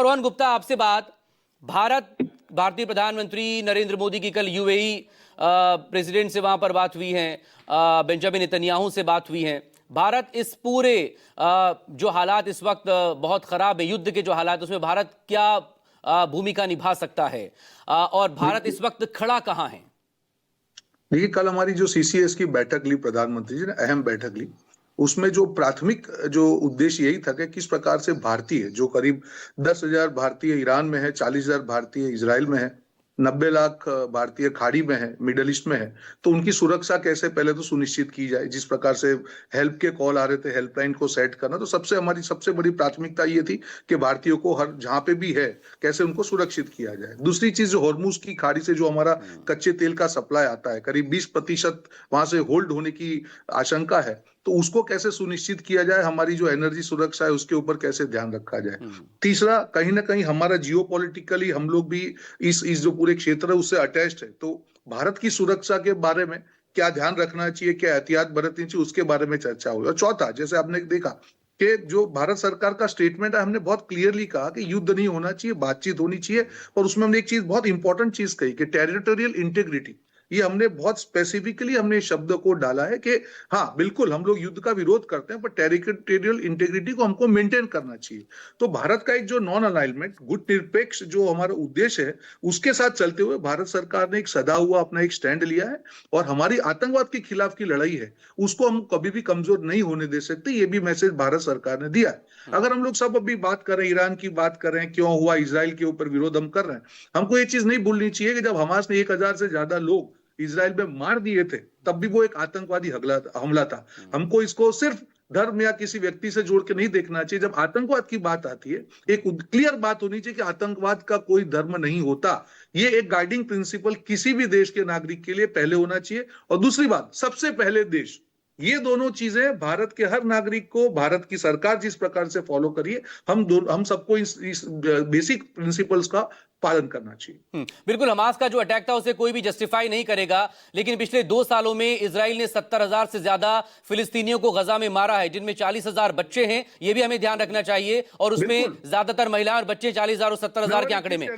रोहन गुप्ता, आपसे बात। भारतीय प्रधानमंत्री नरेंद्र मोदी की कल यूएई प्रेसिडेंट से वहां पर बात हुई है, बेंजामिन नेतन्याहू से बात हुई है। भारत इस पूरे जो हालात इस वक्त बहुत खराब है, युद्ध के जो हालात, उसमें भारत क्या भूमिका निभा सकता है और भारत इस वक्त खड़ा कहां है? देखिए, कल हमारी जो सीसीएस की बैठक ली, प्रधानमंत्री जी ने अहम बैठक ली। उसमें जो प्राथमिक जो उद्देश्य यही था कि किस प्रकार से भारतीय, जो करीब 10,000 भारतीय ईरान में है, 40,000 भारतीय इजराइल में है, 90 लाख भारतीय खाड़ी में है, मिडल ईस्ट में है, तो उनकी सुरक्षा कैसे पहले तो सुनिश्चित की जाए। जिस प्रकार से हेल्प के कॉल आ रहे थे, हेल्पलाइन को सेट करना, तो हमारी सबसे बड़ी प्राथमिकता ये थी कि भारतीयों को हर जहां पे भी है कैसे उनको सुरक्षित किया जाए। दूसरी चीज, जो हॉर्मुज की खाड़ी से जो हमारा कच्चे तेल का सप्लाई आता है, करीब 20% वहां से होल्ड होने की आशंका है, तो उसको कैसे सुनिश्चित किया जाए, हमारी जो एनर्जी सुरक्षा है उसके ऊपर कैसे ध्यान रखा जाए। तीसरा, कहीं ना कहीं हमारा जियोपॉलिटिकली हम लोग भी इस जो पूरे क्षेत्र है उससे अटैच्ड है, तो भारत की सुरक्षा के बारे में क्या ध्यान रखना चाहिए, क्या एहतियात बरतनी चाहिए, उसके बारे में चर्चा हुई। और चौथा, जैसे आपने देखा कि जो भारत सरकार का स्टेटमेंट है, हमने बहुत क्लियरली कहा कि युद्ध नहीं होना चाहिए, बातचीत होनी चाहिए। और उसमें हमने एक चीज, बहुत इंपॉर्टेंट चीज कही कि टेरिटोरियल इंटीग्रिटी, ये हमने बहुत स्पेसिफिकली हमने शब्द को डाला है कि हाँ बिल्कुल हम लोग युद्ध का विरोध करते हैं, पर टेरिटोरियल इंटीग्रिटी को हमको मेंटेन करना चाहिए। तो भारत का एक जो नॉन अलाइनमेंट, गुट निरपेक्ष जो हमारा उद्देश्य है, उसके साथ चलते हुए भारत सरकार ने एक सदा हुआ अपना एक स्टैंड लिया है। और हमारी आतंकवाद के खिलाफ की लड़ाई है, उसको हम कभी भी कमजोर नहीं होने दे सकते। ये भी मैसेज भारत सरकार ने दिया है। अगर हम लोग सब अभी बात करें, ईरान की बात करें, क्यों हुआ इसराइल के ऊपर विरोध हम कर रहे हैं, हमको ये चीज नहीं भूलनी चाहिए कि जब हमास ने 1,000 से ज्यादा लोग इजराइल में मार दिए थे, तब भी वो एक आतंकवादी हमला था। हमको इसको सिर्फ धर्म या किसी व्यक्ति से जोड़ के नहीं देखना चाहिए। जब आतंकवाद की बात आती है, एक क्लियर बात होनी चाहिए कि आतंकवाद का कोई धर्म नहीं होता। ये एक गाइडिंग प्रिंसिपल किसी भी देश के नागरिक के लिए पहले होना चाहिए। और दूसरी बात, सबसे पहले देश, ये दोनों चीजें भारत के हर नागरिक को, भारत की सरकार जिस प्रकार से फॉलो करिए, हम सबको इस बेसिक प्रिंसिपल्स का पालन करना चाहिए। बिल्कुल, हमास का जो अटैक था उसे कोई भी जस्टिफाई नहीं करेगा, लेकिन पिछले 2 सालों में इजराइल ने 70,000 से ज्यादा फिलिस्तीनियों को गजा में मारा है, जिनमें 40,000 बच्चे हैं। ये भी हमें ध्यान रखना चाहिए, और उसमें ज्यादातर महिलाएं और बच्चे 40,000 और 70,000 के आंकड़े में।